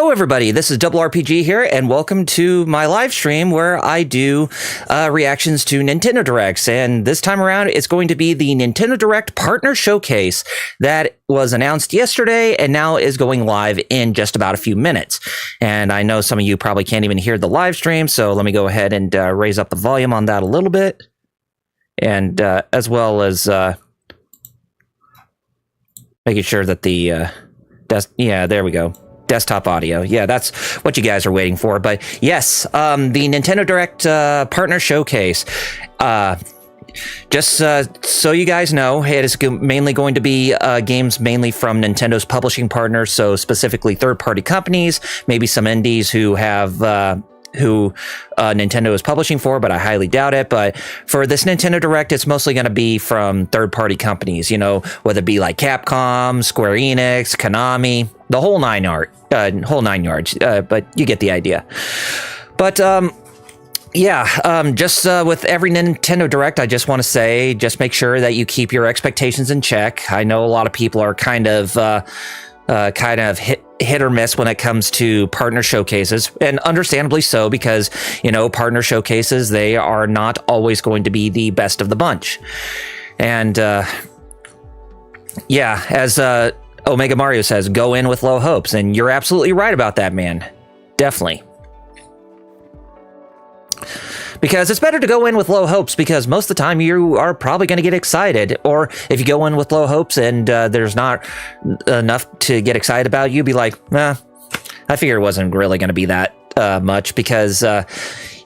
Hello everybody, this is RRPG here, and welcome to my live stream where I do reactions to Nintendo Directs. And this time around, it's going to be the Nintendo Direct Partner Showcase that was announced yesterday and now is going live in just about a few minutes. And I know some of you probably can't even hear the live stream, so let me go ahead and raise up the volume on that a little bit. And as well as making sure that the yeah, there we go. Desktop audio. Yeah, that's what you guys are waiting for. But yes, the Nintendo Direct Partner Showcase. Just so you guys know, it is mainly going to be games mainly from Nintendo's publishing partners, so specifically third-party companies, maybe some indies who have who Nintendo is publishing for, but I highly doubt it. But for this Nintendo Direct, it's mostly going to be from third-party companies, you know, whether it be like Capcom, Square Enix, Konami, the whole nine yards. But you get the idea. But yeah, just with every Nintendo Direct, I just want to say, just make sure that you keep your expectations in check. I know a lot of people are kind of hit or miss when it comes to partner showcases, and understandably so, because, you know, partner showcases, they are not always going to be the best of the bunch. And yeah, as Omega Mario says, go in with low hopes, and you're absolutely right about that, man. Definitely. Because it's better to go in with low hopes, because most of the time you are probably going to get excited. Or if you go in with low hopes and there's not enough to get excited about, you'd be like, I figured it wasn't really going to be that much, because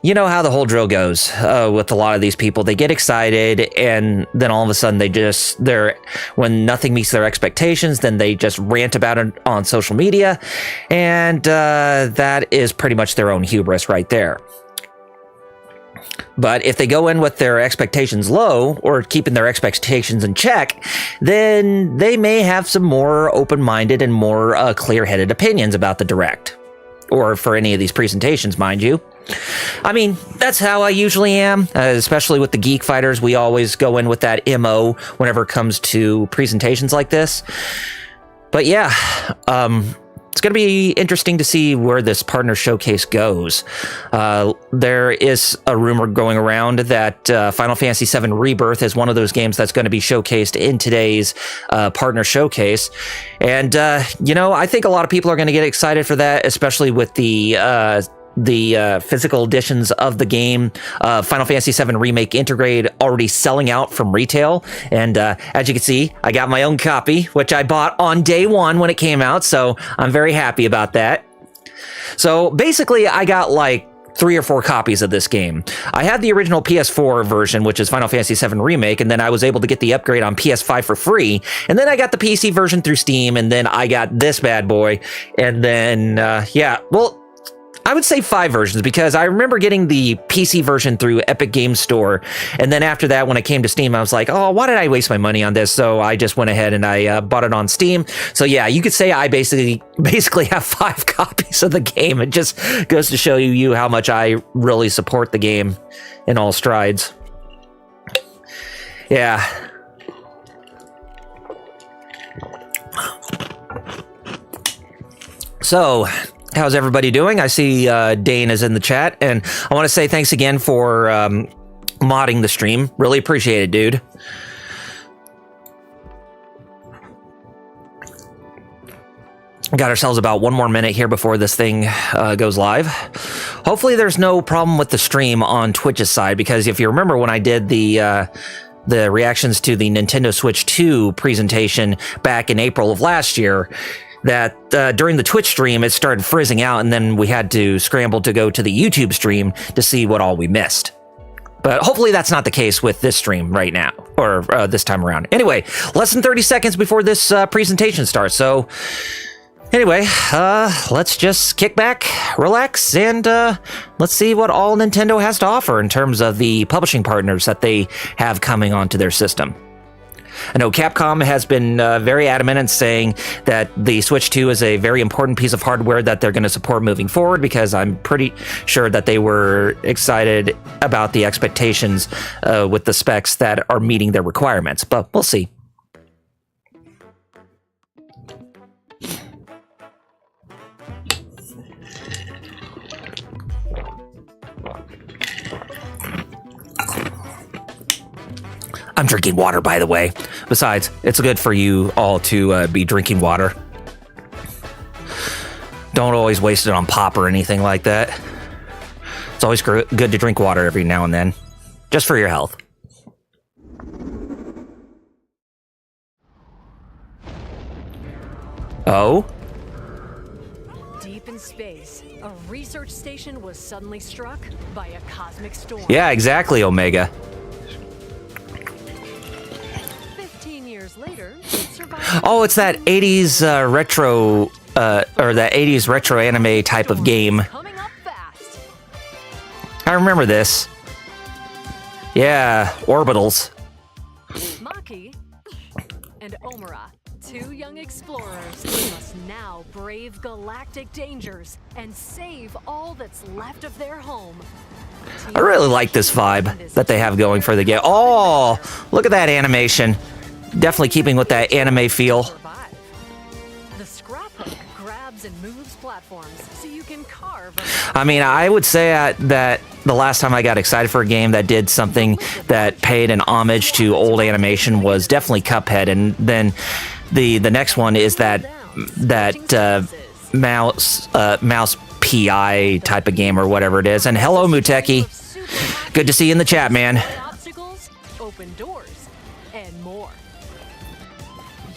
you know how the whole drill goes with a lot of these people. They get excited, and then all of a sudden when nothing meets their expectations, then they just rant about it on social media, and that is pretty much their own hubris right there. But if they go in with their expectations low, or keeping their expectations in check, then they may have some more open-minded and more clear-headed opinions about the Direct. Or for any of these presentations, mind you. I mean, that's how I usually am, especially with the Geek Fighters. We always go in with that MO whenever it comes to presentations like this. But yeah, it's going to be interesting to see where this partner showcase goes. There is a rumor going around that Final Fantasy VII Rebirth is one of those games that's going to be showcased in today's partner showcase. And, you know, I think a lot of people are going to get excited for that, especially with the physical editions of the game, Final Fantasy VII Remake Integrated, already selling out from retail. And as you can see, I got my own copy, which I bought on day one when it came out, so I'm very happy about that. So basically, I got like 3 or 4 copies of this game. I had the original PS4 version, which is Final Fantasy VII Remake, and then I was able to get the upgrade on PS5 for free, and then I got the PC version through Steam, and then I got this bad boy, and then, yeah, well, I would say 5 versions, because I remember getting the PC version through Epic Games Store, and then after that, when it came to Steam, I was like, oh, why did I waste my money on this? So I just went ahead and I bought it on Steam. So yeah, you could say I basically have 5 copies of the game. It just goes to show you how much I really support the game in all strides. Yeah. So, how's everybody doing? I see Dane is in the chat, and I want to say thanks again for modding the stream. Really appreciate it, dude. Got ourselves about 1 more minute here before this thing goes live. Hopefully there's no problem with the stream on Twitch's side, because if you remember when I did the reactions to the Nintendo Switch 2 presentation back in April of last year, that during the Twitch stream, it started frizzing out, and then we had to scramble to go to the YouTube stream to see what all we missed. But hopefully that's not the case with this stream right now, or this time around. Anyway, less than 30 seconds before this presentation starts. So anyway, let's just kick back, relax, and let's see what all Nintendo has to offer in terms of the publishing partners that they have coming onto their system. I know Capcom has been very adamant in saying that the Switch 2 is a very important piece of hardware that they're going to support moving forward, because I'm pretty sure that they were excited about the expectations with the specs that are meeting their requirements, but we'll see. I'm drinking water, by the way. Besides, it's good for you all to be drinking water. Don't always waste it on pop or anything like that. It's always good to drink water every now and then, just for your health. Oh? Deep in space, a research station was suddenly struck by a cosmic storm. Yeah, exactly, Omega. 15 years later, it survived. Oh, it's that 80s retro, or that 80s retro anime type of game. Coming up fast. I remember this. Yeah, orbitals. Maki and Omura, two young explorers, must now brave galactic dangers and save all that's left of their home. I really like this vibe that they have going for the game. Oh, look at that animation. Definitely keeping with that anime feel. The scrap hook grabs and moves platforms so you can carve. I mean, I would say that the last time I got excited for a game that did something that paid an homage to old animation was definitely Cuphead, and then the next one is that mouse PI type of game or whatever it is. And hello, Muteki. Good to see you in the chat, man. Obstacles, open doors, and more.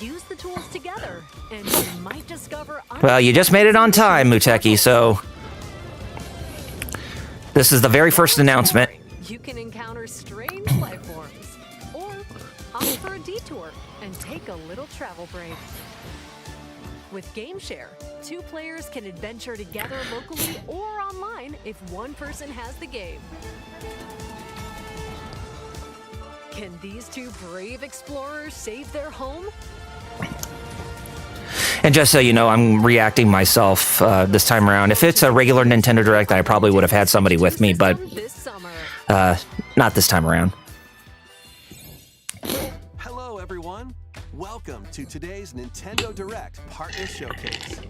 Use the tools together, and you might discover. Well, you just made it on time, Muteki, so this is the very first announcement. You can encounter strange life forms, or opt for a detour and take a little travel break. With GameShare, two players can adventure together locally or online if one person has the game. Can these two brave explorers save their home? And just so you know, I'm reacting myself this time around. If it's a regular Nintendo Direct, I probably would have had somebody with me, but not this time around. Hello, everyone. Welcome to today's Nintendo Direct Partner Showcase.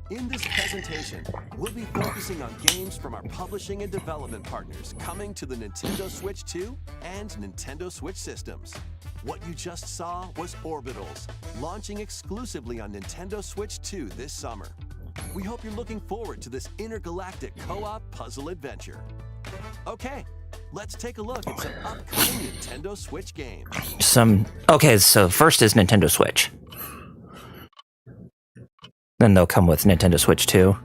In this presentation, we'll be focusing on games from our publishing and development partners coming to the Nintendo Switch 2 and Nintendo Switch systems. What you just saw was Orbitals, launching exclusively on Nintendo Switch 2 this summer. We hope you're looking forward to this intergalactic co-op puzzle adventure. Okay, let's take a look at some upcoming Nintendo Switch games. Okay, so first is Nintendo Switch. Then they'll come with Nintendo Switch 2.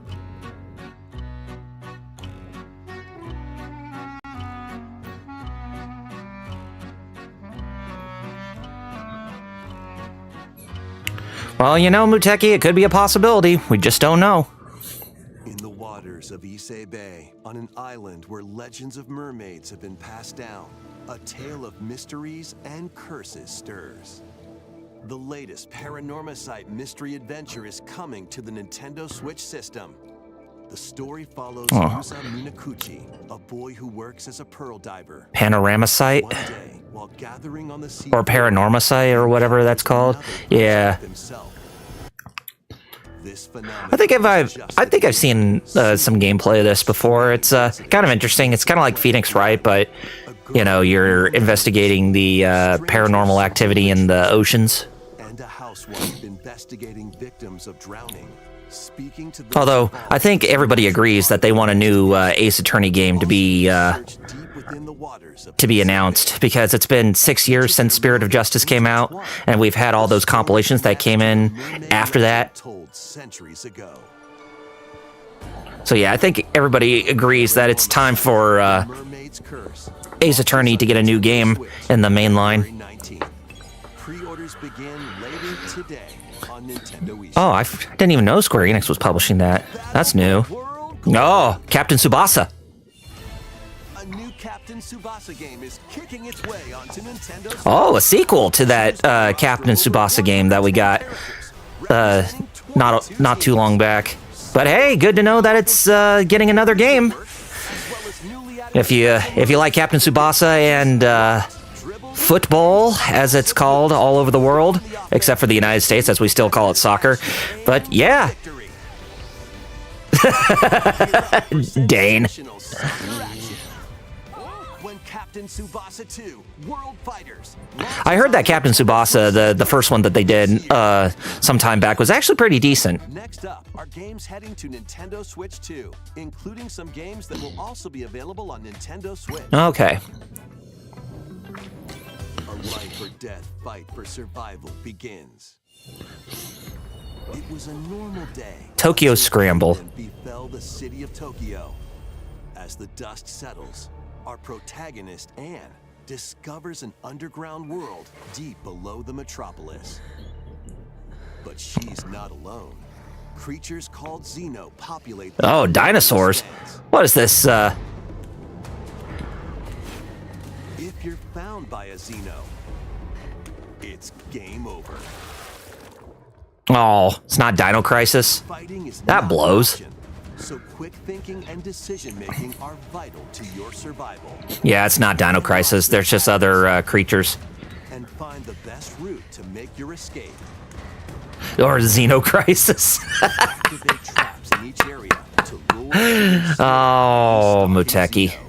Well, you know, Muteki, it could be a possibility. We just don't know. In the waters of Issei Bay, on an island where legends of mermaids have been passed down, a tale of mysteries and curses stirs. The latest Paranormacite mystery adventure is coming to the Nintendo Switch system. The story follows Yusa Minakuchi, a boy who works as a pearl diver. Panoramacite? One day, while gathering on the sea, or Paranormacite, or whatever that's called. Yeah. I think I've seen some gameplay of this before. It's kind of interesting. It's kind of like Phoenix Wright, but you know, you're investigating the paranormal activity in the oceans. And a housewife investigating victims of drowning. Speaking to Although I think everybody agrees that they want a new Ace Attorney game to be announced, because it's been 6 years since Spirit of Justice came out, and we've had all those compilations that came in after that. So yeah, I think everybody agrees that it's time for Ace Attorney to get a new game in the main line. Pre-orders begin later today on Nintendo Wii. Oh, I didn't even know Square Enix was publishing that. That's new. Oh, Captain Tsubasa. A new Captain Tsubasa game is kicking its way onto Nintendo Switch. Oh, a sequel to that Captain Tsubasa game that we got not too long back. But hey, good to know that it's getting another game. If you like Captain Tsubasa and football, as it's called all over the world, except for the United States, as we still call it soccer. But yeah, Dane. When Captain Tsubasa 2 World Fighters. I heard that Captain Tsubasa, the first one that they did some time back, was actually pretty decent. Next up are games heading to Nintendo Switch 2, including some games that will also be available on Nintendo Switch. Okay. A life or death fight for survival begins. It was a normal day. Tokyo Scramble. Befell the city of Tokyo. As the dust settles, our protagonist, Anne, discovers an underground world deep below the metropolis. But she's not alone. Creatures called Xeno populate... Oh, dinosaurs. What is this, If you're found by a Xeno, it's game over. Oh, it's not Dino Crisis. Fighting is That not blows. an option, so quick thinking and decision making are vital to your survival. Yeah, it's not Dino Crisis. There's just other creatures. And find the best route to make your escape. Or Xeno Crisis. Activate traps in each area to lure Oh, Muteki. Xeno.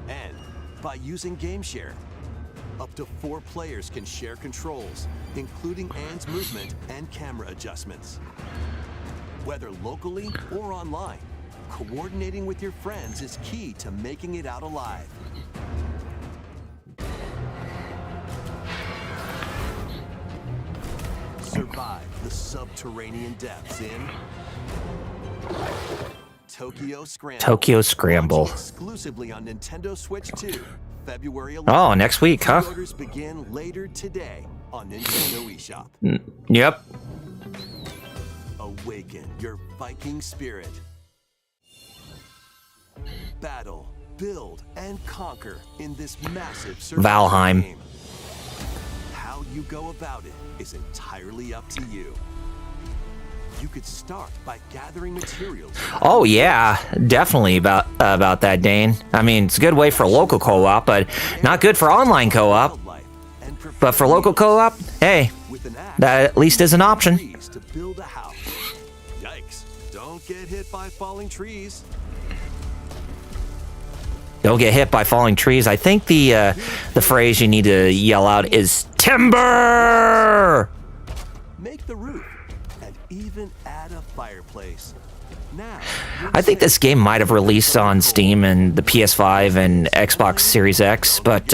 And by using GameShare, up to 4 players can share controls, including Anne's movement and camera adjustments. Whether locally or online, coordinating with your friends is key to making it out alive. Survive the subterranean depths in Tokyo Scramble. Tokyo Scramble. Launching exclusively on Nintendo Switch 2, February 11th. Oh, next week, huh? Pre-orders begin later today on Nintendo eShop. Yep. Awaken your Viking spirit. Battle, build, and conquer in this massive survival Valheim. game. How you go about it is entirely up to you. You could start by gathering materials. Oh yeah, definitely about that, Dane. I mean, it's a good way for local co-op, but not good for online co-op. Wildlife and But for local co-op, hey, with an axe, that at least is an option. trees to build a house. Yikes! Don't get hit by falling trees. Don't get hit by falling trees. I think the phrase you need to yell out is timber. Make the roof and even add a fireplace. Now, I think this game might have released on Steam and the PS5 and Xbox Series X, but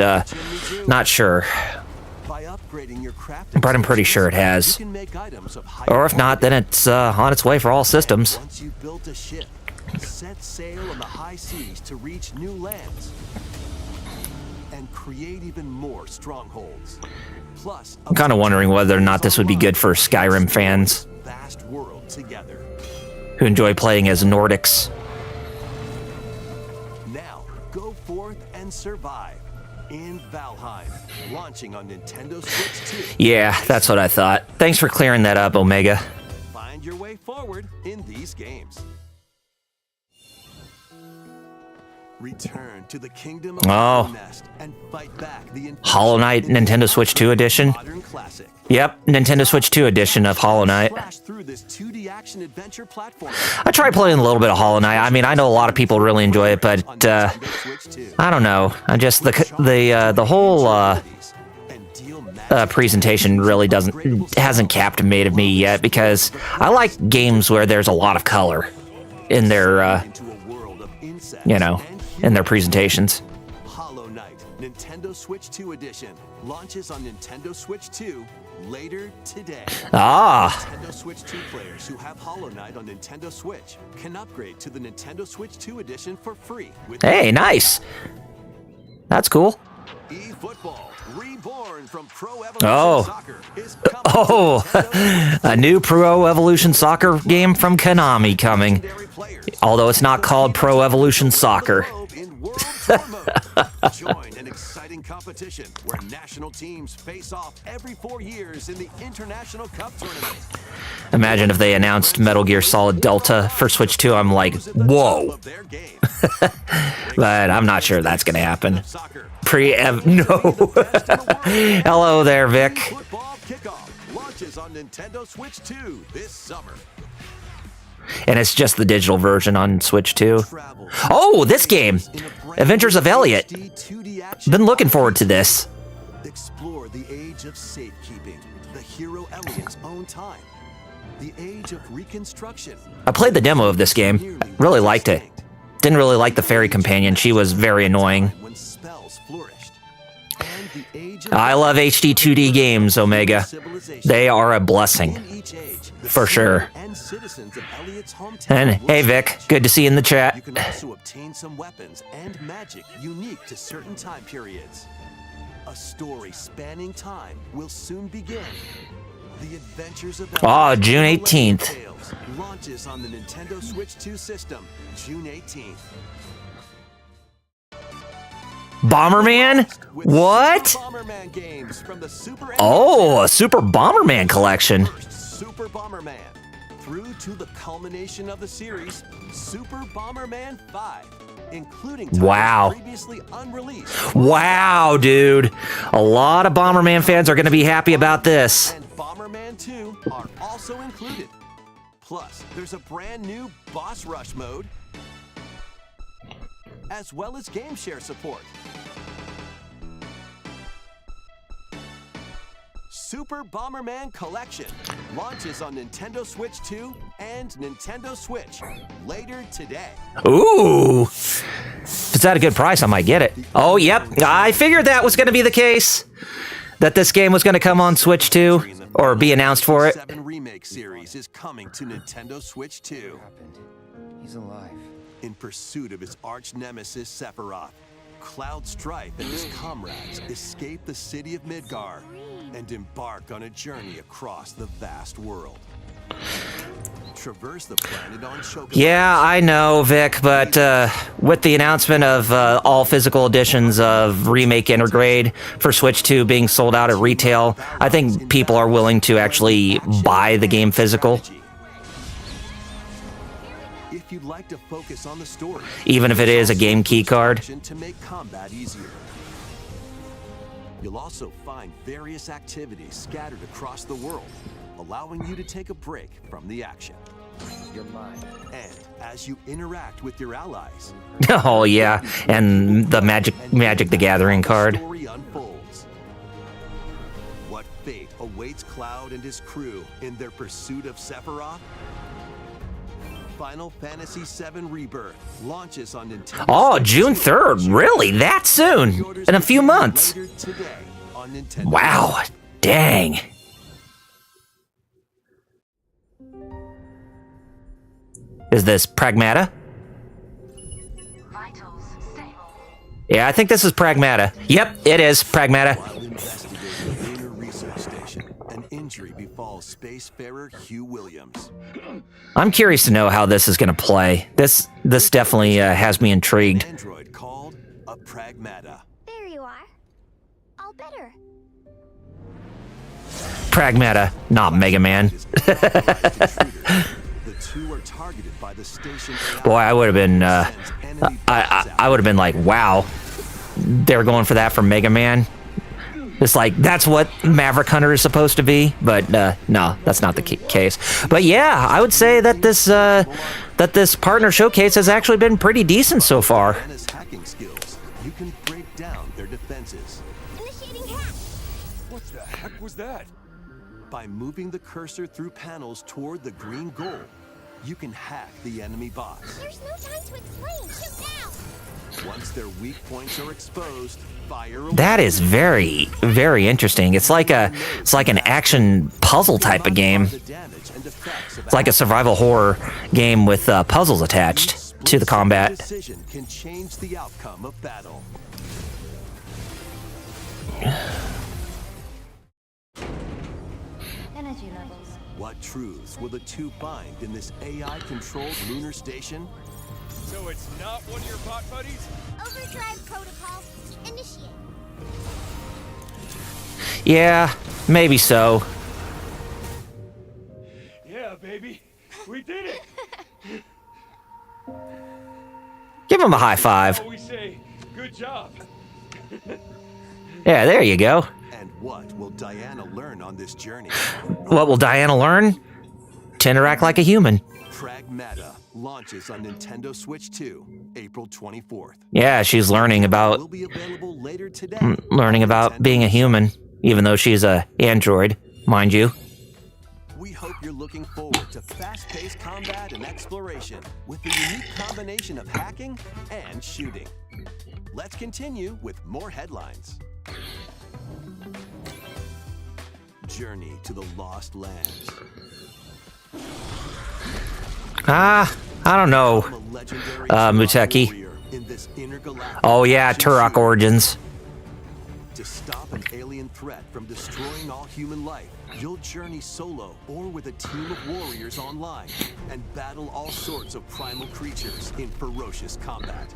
not sure. by upgrading your crafting But I'm pretty sure it you has. can make items of higher Or if not, then it's on its way for all systems. Once you've built a ship, set sail on the high seas to reach new lands and create even more strongholds. Plus, I'm kind of wondering whether or not this would be good for Skyrim fans vast world together. who enjoy playing as Nordics. Now, go forth and survive in Valheim, launching on Nintendo Switch 2. Yeah, that's what I thought. Thanks for clearing that up, Omega. Find your way forward in these games. Return to the kingdom of Oh. Nest and fight back the Hollow Knight Nintendo Switch 2 edition? modern classic. Yep, Nintendo Switch 2 edition of Hollow Knight. Slash through this 2D action adventure platform I tried playing a little bit of Hollow Knight. I mean, I know a lot of people really enjoy it, on but Nintendo Switch 2. I don't know. I just the whole And deal magic presentation really hasn't captivated me yet because I like games where there's a lot of color in their into a world of insects you know, and in their presentations. Hollow Knight Nintendo Switch 2 edition launches on Nintendo Switch 2 later today. Ah, Nintendo Switch 2 players who have Hollow Knight on Nintendo Switch can upgrade to the Nintendo Switch 2 edition for free. With hey, nice. That's cool. eFootball, reborn from Pro Evolution Oh. Soccer, is coming Oh, to Nintendo a new Pro Evolution Soccer game from Konami coming. Legendary players. Although it's not called Pro Evolution Soccer. In World Tour mode. Join an exciting competition where national teams face off every 4 years in the International Cup Tournament. Imagine if they announced Metal Gear Solid Delta for Switch 2. I'm like, Who's at the whoa. top of their game? But I'm not sure that's going to happen. Soccer. No. Hello there, Vic. Football kicks launches on Nintendo Switch 2 this summer. And it's just the digital version on Switch 2. Travel. Oh, this game! Adventures of Elliot. HD 2D action Been looking forward to this. Explore the age of safekeeping, the hero Elliot's own time, the age of reconstruction. I played the demo of this game. Really liked it. Didn't really like the fairy companion. She was very annoying. When spells flourished. And the age of I love HD 2D games, Omega. They are a blessing. in each age, the For sure. and citizens of Elliot's hometown And will hey, Vic, good to see you in the You chat. can also obtain some weapons and magic unique to certain time periods. A story spanning time will soon begin. The Adventures of Aw, Elliot June Legend 18th. Tales launches on the Nintendo Switch 2 system, June 18th. Bomberman? With What? Super Bomberman games from the Super Oh, a Super Bomberman collection. First Super Bomberman through to the culmination of the series, Super Bomberman 5, including titles Wow. previously unreleased. Wow, dude. A lot of Bomberman fans are going to be happy about this. And Bomberman 2 are also included. Plus, there's a brand new Boss Rush mode, as well as game share support. Super Bomberman Collection launches on Nintendo Switch 2 and Nintendo Switch later today. Ooh. If it's at a good price, I might get it. Oh, yep. I figured that was going to be the case. That this game was going to come on Switch 2 or be announced for it. 7 Remake series is coming to Nintendo Switch 2. He's alive. In pursuit of his arch nemesis Sephiroth, Cloud Strife and his comrades escape the city of Midgar and embark on a journey across the vast world. Traverse the planet on Chocobo. Yeah, I know, Vic, but with the announcement of all physical editions of Remake Intergrade for Switch 2 being sold out at retail, I think people are willing to actually buy the game physical, If you'd like to focus on the story, even if it is a game key card. to make combat easier. You'll also find various activities scattered across the world, allowing you to take a break from the action. You're mine. And as you interact with your allies, Oh, yeah, and the Magic the Gathering card. the story unfolds. What fate awaits Cloud and his crew in their pursuit of Sephiroth? Final Fantasy VII Rebirth launches on Nintendo. Oh, Switch June 2. 3rd, really? That soon? Pre-orders In a few begin months? later today on Nintendo. Wow, dang. Is this Pragmata? Vitals stable. Yeah, I think this is Pragmata. Yep, it is Pragmata. While investigating the Lunar Research Station, an injury befalls spacefarer Hugh Williams. I'm curious to know how this is going to play. This definitely has me intrigued. Android called a Pragmata. There you are. All better. Pragmata, not Mega Man. The two are targeted by the station. Boy, I would have been, I would have been like, wow, they're going for that from Mega Man. It's like, that's what Maverick Hunter is supposed to be, but no, that's not the case. But yeah, I would say that this partner showcase has actually been pretty decent so far. NS hacking skills. You can break down their defenses Initiating hack. What the heck was that? By moving the cursor through panels toward the green goal, you can hack the enemy bots. There's no time to explain. Shoot now. Once their weak points are exposed, fire away. That is very, very interesting. It's like an action puzzle type of game. The damage and effects of It's like a survival horror game with puzzles attached to the combat. decision can change the outcome of battle. Energy levels. What truths will the two find in this AI-controlled lunar station? So it's not one of your bot buddies? Overdrive protocol. Initiate. Yeah, maybe so. Yeah, baby. We did it. Give him a high five. We say, good job. Yeah, there you go. And what will Diana learn on this journey? What will Diana learn? To interact like a human. Pragmata launches on Nintendo Switch 2, April 24th. Yeah, she's learning Will about be available later today. learning on about Nintendo being a human, even though she's a android, mind you. We hope you're looking forward to fast-paced combat and exploration with a unique combination of hacking and shooting. Let's continue with more headlines. Journey to the Lost Lands. I don't know. From a legendary Muteki. warrior in this intergalactic Oh yeah, action Turok series. Origins. To stop an alien threat from destroying all human life, you'll journey solo or with a team of warriors online and battle all sorts of primal creatures in ferocious combat.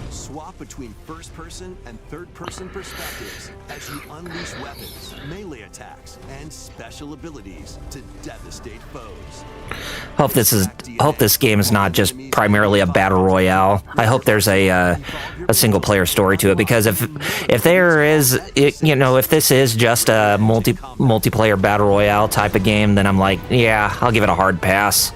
Swap between first-person and third-person perspectives as you unleash weapons, melee attacks, and special abilities to devastate foes. Hope this game is not just primarily a battle royale. I hope there's a single player story to it, because if there is, if this is just a multiplayer battle royale type of game, then I'm like, yeah, I'll give it a hard pass.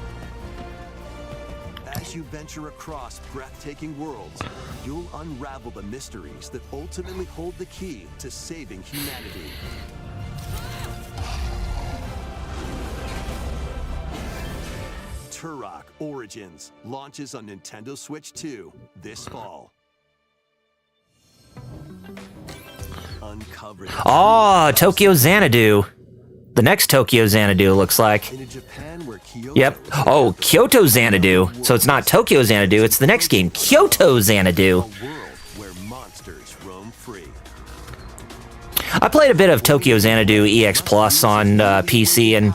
As you venture across breathtaking worlds, you'll unravel the mysteries that ultimately hold the key to saving humanity. Turok Origins launches on Nintendo Switch 2 this fall. Uncover the Oh, truth of Tokyo Xanadu. The next Tokyo Xanadu looks like. in a Japan where Kyoto Yep. Oh, Kyoto Xanadu. So it's not Tokyo Xanadu, it's the next game, Kyoto Xanadu. a world where monsters roam free. I played a bit of Tokyo Xanadu EX Plus on PC, and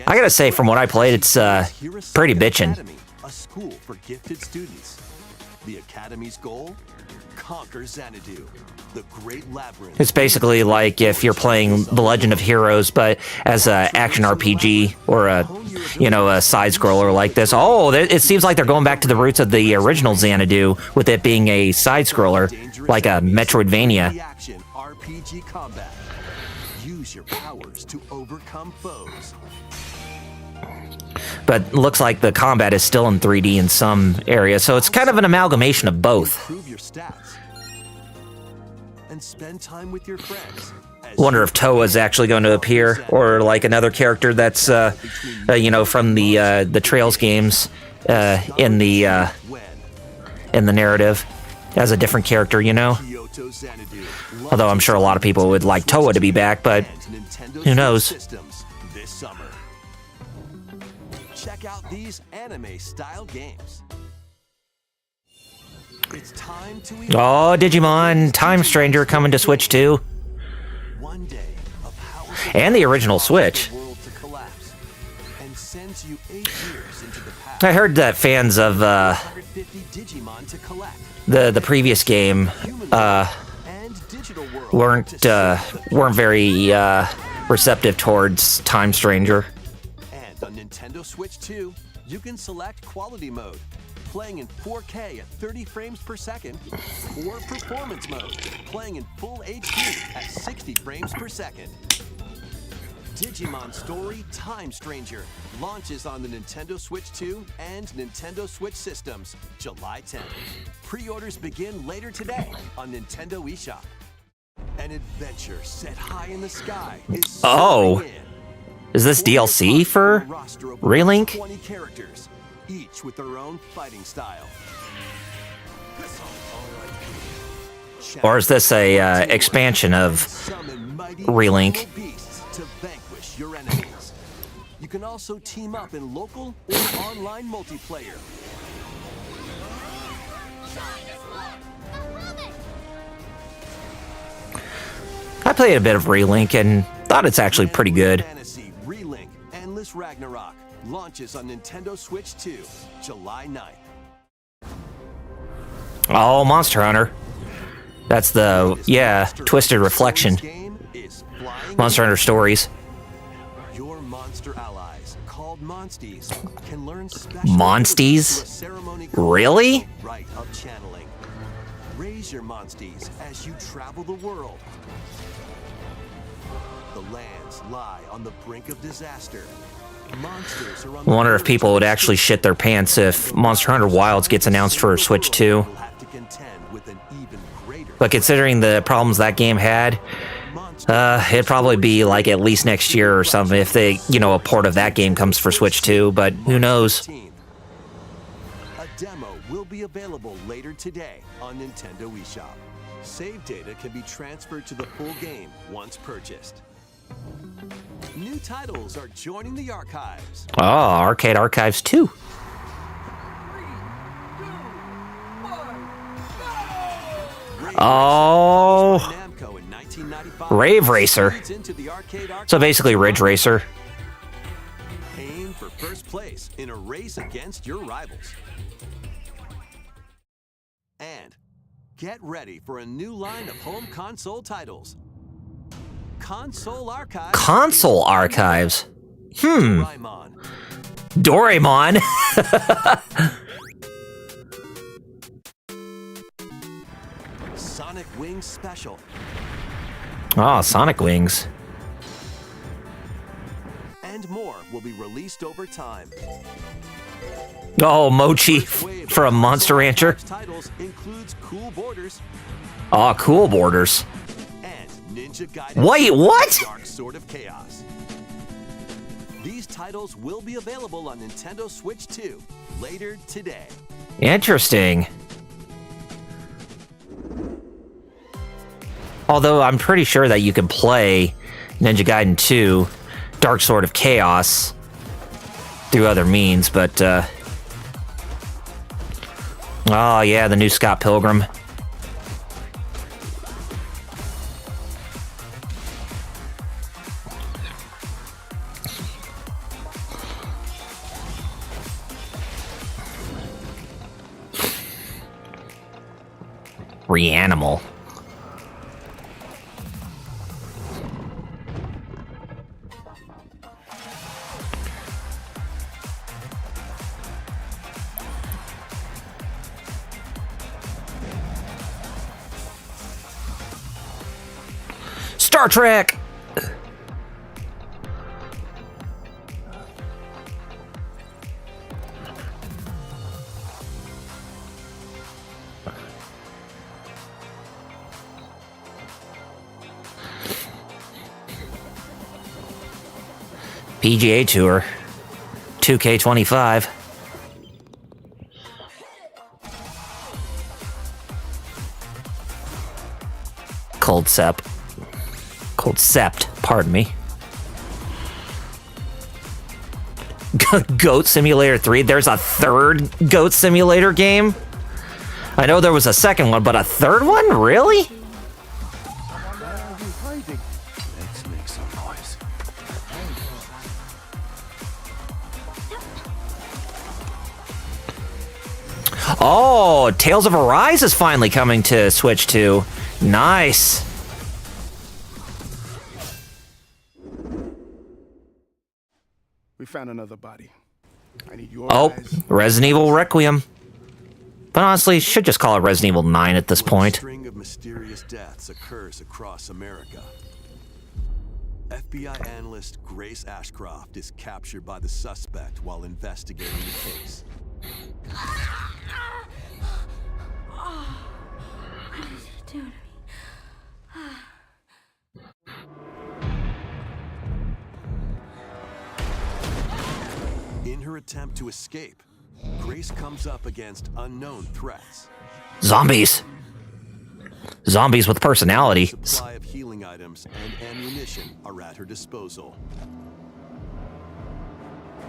I gotta say, from what I played, it's pretty bitchin'. Academy, a school for gifted students. The Academy's goal? Conquer Xanadu, the great labyrinth. It's basically like if you're playing The Legend of Heroes, but as a action RPG or a side scroller like this. Oh, it seems like they're going back to the roots of the original Xanadu, with it being a side scroller, like a Metroidvania. Action RPG combat. Use your powers to overcome foes. But looks like the combat is still in 3D in some areas, so it's kind of an amalgamation of both. Improve your stats. And spend time with your friends. as Wonder if Toa's actually going to appear, or like another character that's, from the Trails games, in the narrative, as a different character, Kyoto Xanadu. Although I'm sure a lot of people would like Toa to be back, but And Nintendo who knows? Switch Systems this summer. Check out these anime-style games. It's time to oh, Digimon Time Stranger coming to Switch 2, one day a powerful and the original Switch. world to collapse and sends you 8 years into the past. I heard that fans of 150 Digimon to collect. the previous game Human world and digital world weren't very receptive towards Time Stranger. And on Nintendo Switch 2, you can select quality mode, playing in 4K at 30 frames per second, or performance mode, playing in full HD at 60 frames per second. Digimon Story Time Stranger launches on the Nintendo Switch 2 and Nintendo Switch Systems July 10th. Pre-orders begin later today on Nintendo eShop. An adventure set high in the sky is Oh. soaring in. Is this DLC for Relink? 20 characters, each with their own fighting style. Or is this a expansion of Summon mighty Relink? evil beasts to vanquish your enemies. You can also team up in local or online multiplayer. I played a bit of Relink and thought it's actually pretty good. Fantasy Relink Endless Ragnarok launches on Nintendo Switch 2, July 9th. Oh, Monster Hunter. That's the, Twisted Reflection. This game is Flying Monster Hunter Stories. Your monster allies, called Monsties, can learn special Monsties? abilities through a ceremony called Really? Rite of Channeling. Raise your monsties as you travel the world. The lands lie on the brink of disaster. Monsters are on I wonder if people would actually shit their pants if Monster Hunter Wilds gets announced for Switch 2. But considering the problems that game had, it'd probably be like at least next year or something if they, a port of that game comes for Switch 2, but who knows? A demo will be available later today on Nintendo eShop. Save data can be transferred to the full game once purchased. New titles are joining the archives. Oh, Arcade Archives 2. Oh, Rave Racer. So basically Ridge Racer. Aim for first place in a race against your rivals. And get ready for a new line of home console titles. Console Archives. Console Archives. Doraemon. Doraemon. Sonic Wings Special. Oh, Sonic Wings. And more will be released over time. Oh, Mochi from Monster Rancher. Titles includes Cool Borders Oh, Cool Borders. and Ninja Gaiden. Wait, what? Dark Sword of Chaos. These titles will be available on Nintendo Switch 2 later today. Interesting. Although I'm pretty sure that you can play Ninja Gaiden 2, Dark Sword of Chaos, through other means, but, oh yeah, the new Scott Pilgrim. Reanimal. Star Trek! PGA Tour 2K25. Cold Sept, pardon me. Goat Simulator 3. There's a third Goat Simulator game? I know there was a second one, but a third one? Really? Let's make some noise. Oh, Tales of Arise is finally coming to Switch 2. Nice. We found another body. I need your Oh, eyes. Resident Evil Requiem. But honestly, should just call it Resident Evil 9 at this When a point. string of mysterious deaths occurs across America. FBI analyst Grace Ashcroft is captured by the suspect while investigating the case. In her attempt to escape, Grace comes up against unknown threats. Zombies. Zombies with personality. Supply of healing items and ammunition are at her disposal.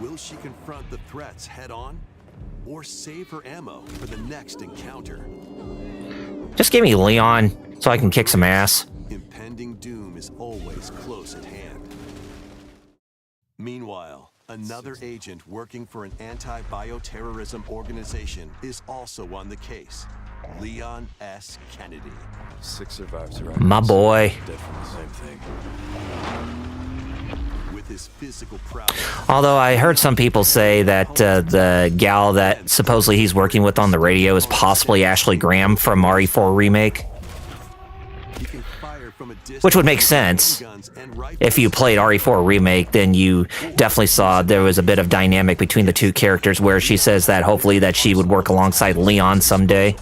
Will she confront the threats head on, or save her ammo for the next encounter? Just give me Leon so I can kick some ass. Impending doom is always close at hand. Meanwhile, another agent working for an anti-bioterrorism organization is also on the case. Leon S. Kennedy. 6 survivors are My boy. dead from the same thing. With his physical prowess. Although I heard some people say that the gal that supposedly he's working with on the radio is possibly Ashley Graham from RE4 Remake. He can fire from a distance Which would make with sense. guns and rifles. If you played RE4 Remake, then you definitely saw there was a bit of dynamic between the two characters where she says that hopefully that she would work alongside Leon someday.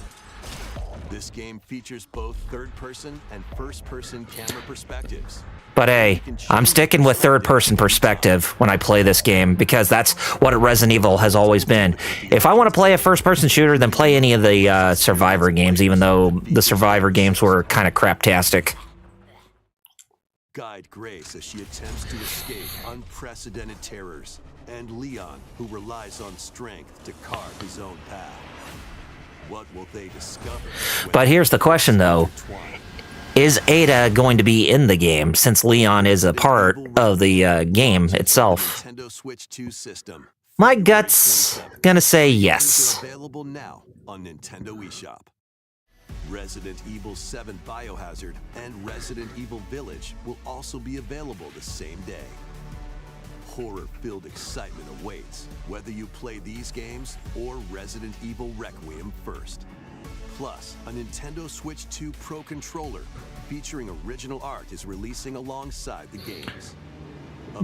This game features both third-person and first-person camera perspectives. But hey, I'm sticking with third-person perspective when I play this game because that's what Resident Evil has always been. If I want to play a first-person shooter, then play any of the Survivor games, even though the Survivor games were kind of craptastic. Guide Grace as she attempts to escape unprecedented terrors, and Leon, who relies on strength to carve his own path. What will they discover? But here's the question, though. Is Ada going to be in the game, since Leon is a part of the game itself? Nintendo Switch 2 system. My gut's gonna say yes. Available now on Nintendo eShop. Resident Evil 7 Biohazard and Resident Evil Village will also be available the same day. Horror-filled excitement awaits, whether you play these games or Resident Evil Requiem first. Plus, a Nintendo Switch 2 Pro controller featuring original art is releasing alongside the games.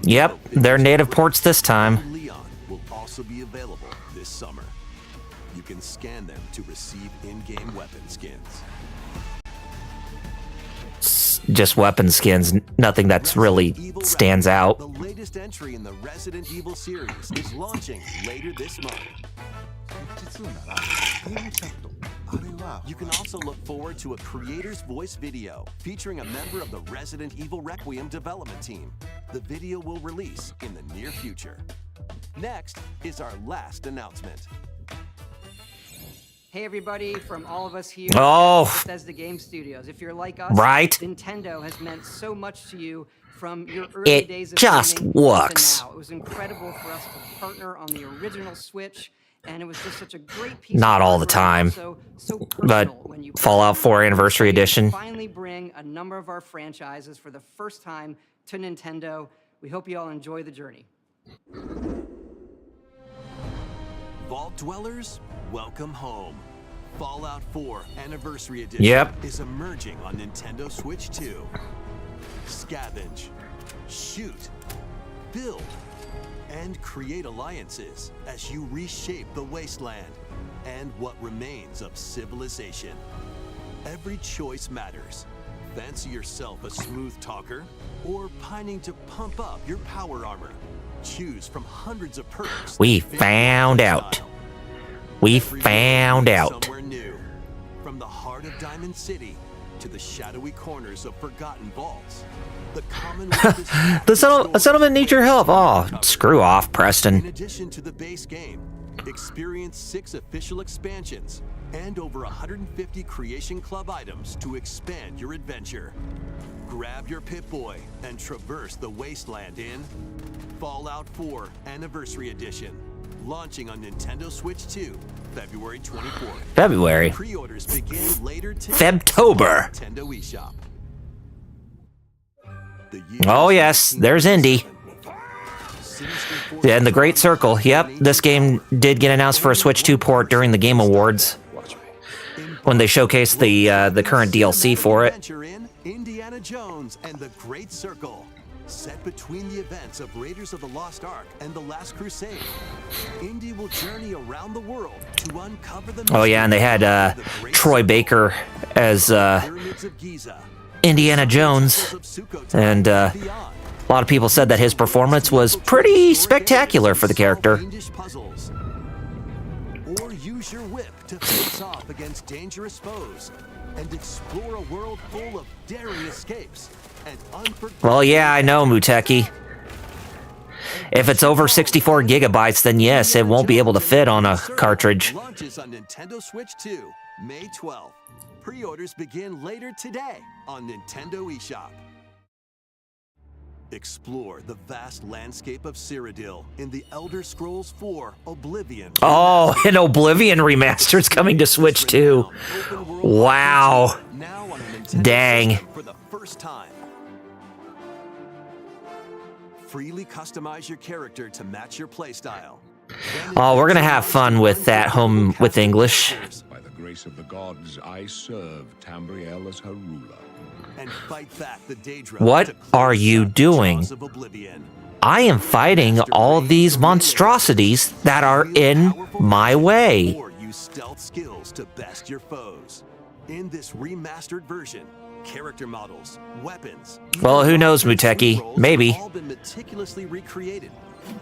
Yep, they're native ports this time. Leon will also be available this summer. You can scan them to receive in-game weapon skins. Just weapon skins, nothing that's really stands out. The latest entry in the Resident Evil series is launching later this month. You can also look forward to a creator's voice video featuring a member of the Resident Evil Requiem development team. The video will release in the near future. Next is our last announcement. Hey everybody, from all of us here Oh. at Bethesda Game Studios. If you're like us, Right. Nintendo has meant so much to you from your early It days of just gaming works. to now. It was incredible for us to partner on the original Switch, and it was just such a great piece Not of all the hardware, time, so but personal when you Fallout 4 Anniversary Edition. finally bring a number of our franchises for the first time to Nintendo. We hope you all enjoy the journey. Vault Dwellers, welcome home. Fallout 4 Anniversary Edition Yep. is emerging on Nintendo Switch 2. Scavenge, shoot, build, and create alliances as you reshape the wasteland and what remains of civilization. Every choice matters. Fancy yourself a smooth talker or pining to pump up your power armor? Choose from hundreds of perks. We that fit found your out. style. We Every day found leads out. Somewhere new. From the heart of Diamond City to the shadowy corners of forgotten vaults. The Commonwealth is packed The with stories, settlement needs your help. Oh, covered. screw off, In Preston. addition to the base game, experience 6 official expansions and over 150 Creation Club items to expand your adventure. Grab your Pip-Boy and traverse the wasteland in Fallout 4 Anniversary Edition, launching on Nintendo Switch 2, February 24th. February. Pre-orders begin later today. Febtober. Nintendo eShop. The Oh, year yes, there's Indy. Sinister Forces Yeah, and the Great Circle. Yep, this game did get announced for a Switch 2 port during the Game Awards when they showcased the current DLC for it. Adventure in Indiana Jones and the Great Circle. Set between the events of Raiders of the Lost Ark and the Last Crusade, Indy will journey around the world to uncover the Oh yeah, and they had mysteries of the Great Troy Circle, Baker as Pyramids of Giza, Indiana Jones, temples of Sukhothai, and beyond. a lot of people said that his performance was pretty spectacular for the character. Fiendish puzzles. Or use your whip to face off against dangerous foes and explore a world full of daring escapes and unforgettable. Well, yeah, I know, Muteki. If it's over 64 gigabytes, then yes, it won't be able to fit on a cartridge. Launches on Nintendo Switch 2, May 12th. Pre-orders begin later today on Nintendo eShop. Explore the vast landscape of Cyrodiil in the Elder Scrolls 4 Oblivion. Oh, an Oblivion remaster's coming to Switch 2. Open world Wow. RPG, now on a Nintendo Dang. system for the first time. freely customize your character to match your playstyle. Oh, we're gonna have fun with that home with English. By the grace of the gods, I serve Tambriel as her ruler. And fight back the Daedra What to close are you the doing? jaws of oblivion. I am fighting all these monstrosities that are in my way. Or use stealth skills to best your foes. In this remastered version, character models, weapons. Well, who even knows, roles Muteki? Maybe. have all been meticulously recreated.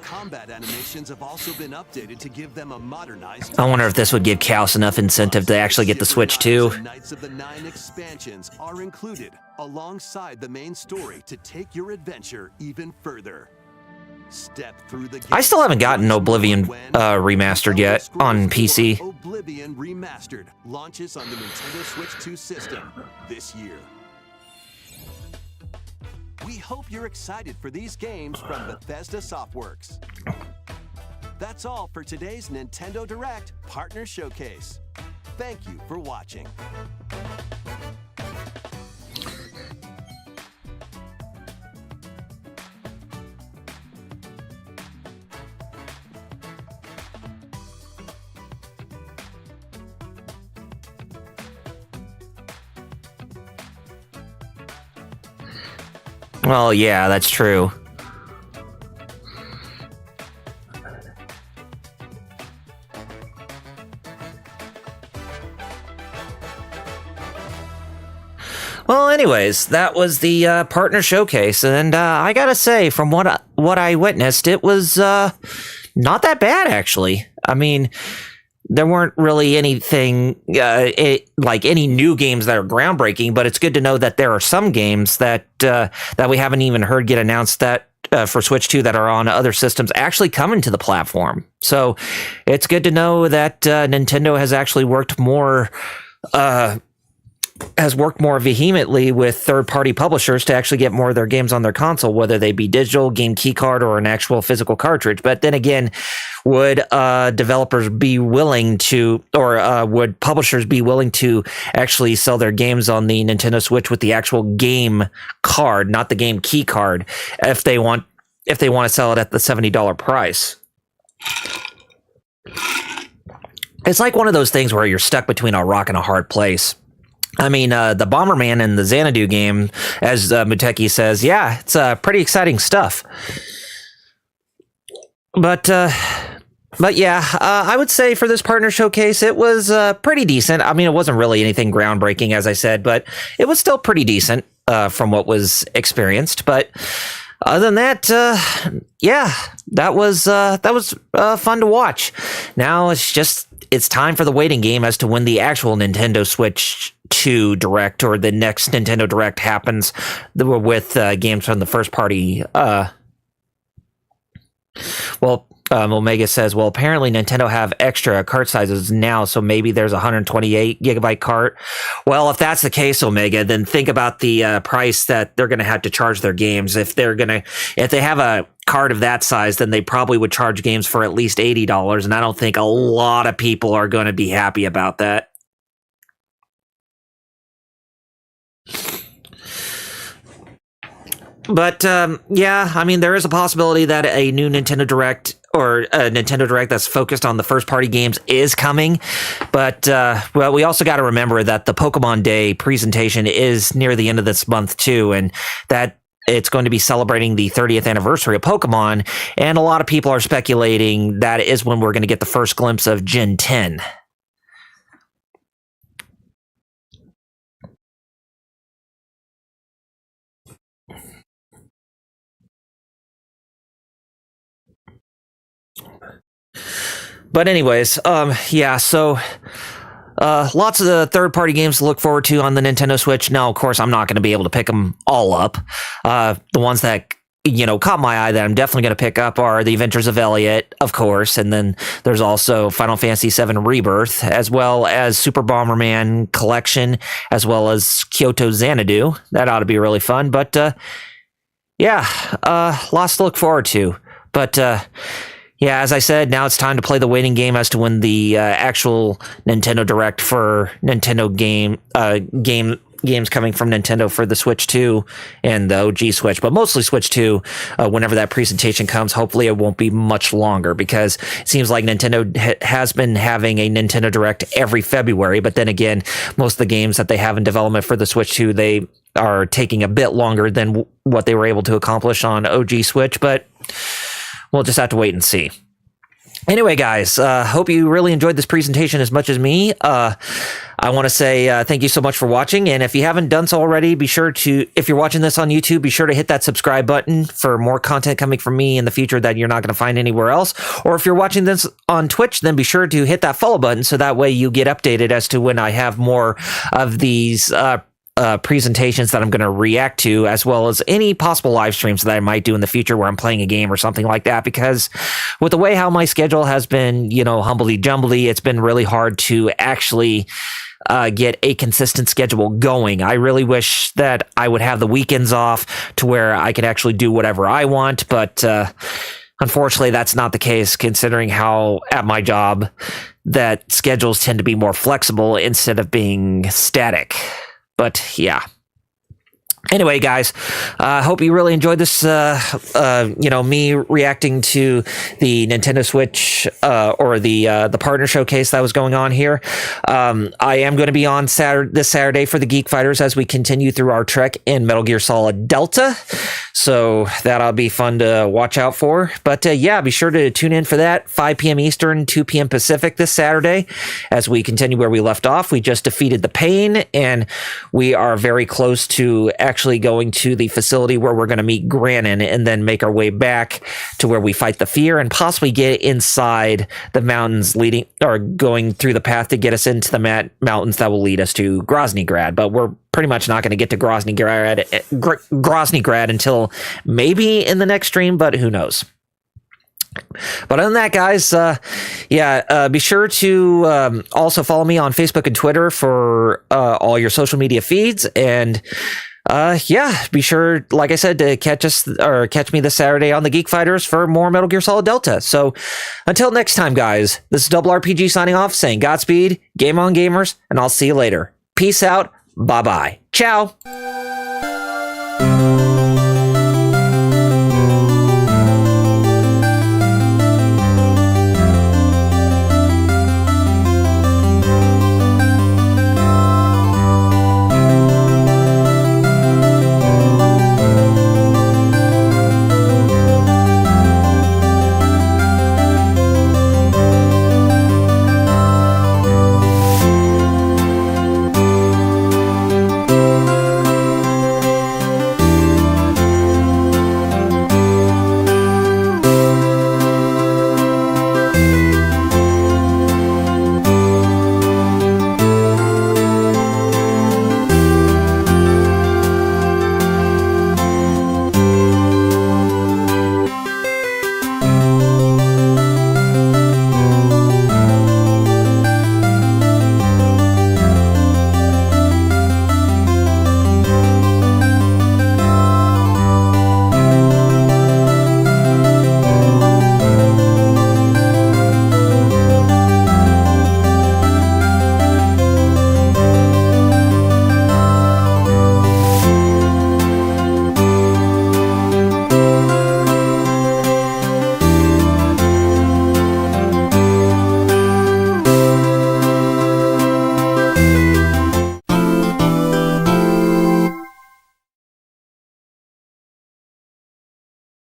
Combat animations have also been updated to give them a modernized. I wonder if this would give Chaos enough incentive to actually get the Switch too. Knights of the Nine expansions are included alongside the main story to take your adventure even further. Step through the I still haven't gotten Oblivion remastered yet on PC. Oblivion Remastered launches on the Nintendo Switch 2 system this year. We hope you're excited for these games from Bethesda Softworks. That's all for today's Nintendo Direct Partner Showcase. Thank you for watching. Well, yeah, that's true. Well, anyways, that was the partner showcase, and I gotta say, from what I witnessed, it was not that bad, actually. I mean, there weren't really anything like any new games that are groundbreaking, but it's good to know that there are some games that that we haven't even heard get announced that for Switch 2 that are on other systems actually coming to the platform. So it's good to know that Nintendo has actually worked more vehemently with third-party publishers to actually get more of their games on their console, whether they be digital, game keycard, or an actual physical cartridge. But then again, would developers be willing to, or would publishers be willing to actually sell their games on the Nintendo Switch with the actual game card, not the game key card, if they want to sell it at the $70 price? It's like one of those things where you're stuck between a rock and a hard place. I mean, the Bomberman and the Xanadu game, as Muteki says, yeah, it's pretty exciting stuff. But yeah, I would say for this partner showcase, it was pretty decent. I mean, it wasn't really anything groundbreaking, as I said, but it was still pretty decent from what was experienced. But other than that, yeah, that was fun to watch. Now it's time for the waiting game as to when the actual Nintendo Switch 2 Direct or the next Nintendo Direct happens with games from the first party. Omega says, well, apparently Nintendo have extra cart sizes now, so maybe there's a 128 gigabyte cart. Well, if that's the case, Omega, then think about the price that they're going to have to charge their games. If they have a cart of that size, then they probably would charge games for at least $80, and I don't think a lot of people are going to be happy about that. But yeah, I mean, there is a possibility that a new Nintendo Direct or a Nintendo Direct that's focused on the first-party games is coming. But well, we also got to remember that the Pokemon Day presentation is near the end of this month too, and that it's going to be celebrating the 30th anniversary of Pokemon, and a lot of people are speculating that is when we're going to get the first glimpse of Gen 10. But anyways, yeah, so lots of the third-party games to look forward to on the Nintendo Switch. Now, of course, I'm not going to be able to pick them all up. The ones that, caught my eye that I'm definitely going to pick up are The Adventures of Elliot, of course, and then there's also Final Fantasy VII Rebirth, as well as Super Bomberman Collection, as well as Kyoto Xanadu. That ought to be really fun, but yeah, lots to look forward to. But yeah, as I said, now it's time to play the waiting game as to when the actual Nintendo Direct for Nintendo game games coming from Nintendo for the Switch 2 and the OG Switch, but mostly Switch 2. Whenever that presentation comes, hopefully it won't be much longer, because it seems like Nintendo has been having a Nintendo Direct every February. But then again, most of the games that they have in development for the Switch 2, they are taking a bit longer than what they were able to accomplish on OG Switch. But we'll just have to wait and see. Anyway, guys, hope you really enjoyed this presentation as much as me. I want to say thank you so much for watching. And if you haven't done so already, be sure to, if you're watching this on YouTube, be sure to hit that subscribe button for more content coming from me in the future that you're not going to find anywhere else. Or if you're watching this on Twitch, then be sure to hit that follow button so that way you get updated as to when I have more of these presentations that I'm going to react to, as well as any possible live streams that I might do in the future where I'm playing a game or something like that. Because with the way how my schedule has been, humbly jumbly, it's been really hard to actually get a consistent schedule going. I really wish that I would have the weekends off to where I could actually do whatever I want, but unfortunately that's not the case, considering how at my job that schedules tend to be more flexible instead of being static. But yeah. Anyway, guys, I hope you really enjoyed this, me reacting to the Nintendo Switch or the partner showcase that was going on here. I am going to be on this Saturday for the Geek Fighters as we continue through our trek in Metal Gear Solid Delta. So that'll be fun to watch out for. But yeah, be sure to tune in for that, 5 p.m. Eastern, 2 p.m. Pacific this Saturday as we continue where we left off. We just defeated the Pain, and we are very close to actually going to the facility where we're going to meet Granin and then make our way back to where we fight the Fear and possibly get inside the mountains leading, or going through the path to get us into the mountains that will lead us to Groznygrad. But we're pretty much not going to get to Groznygrad until maybe in the next stream, but who knows. But other than that, guys, be sure to also follow me on Facebook and Twitter for all your social media feeds. And be sure, like I said, to catch me this Saturday on the Geek Fighters for more Metal Gear Solid Delta. So until next time, guys, this is Double RPG signing off, saying Godspeed, game on gamers, and I'll see you later. Peace out. Bye-bye. Ciao.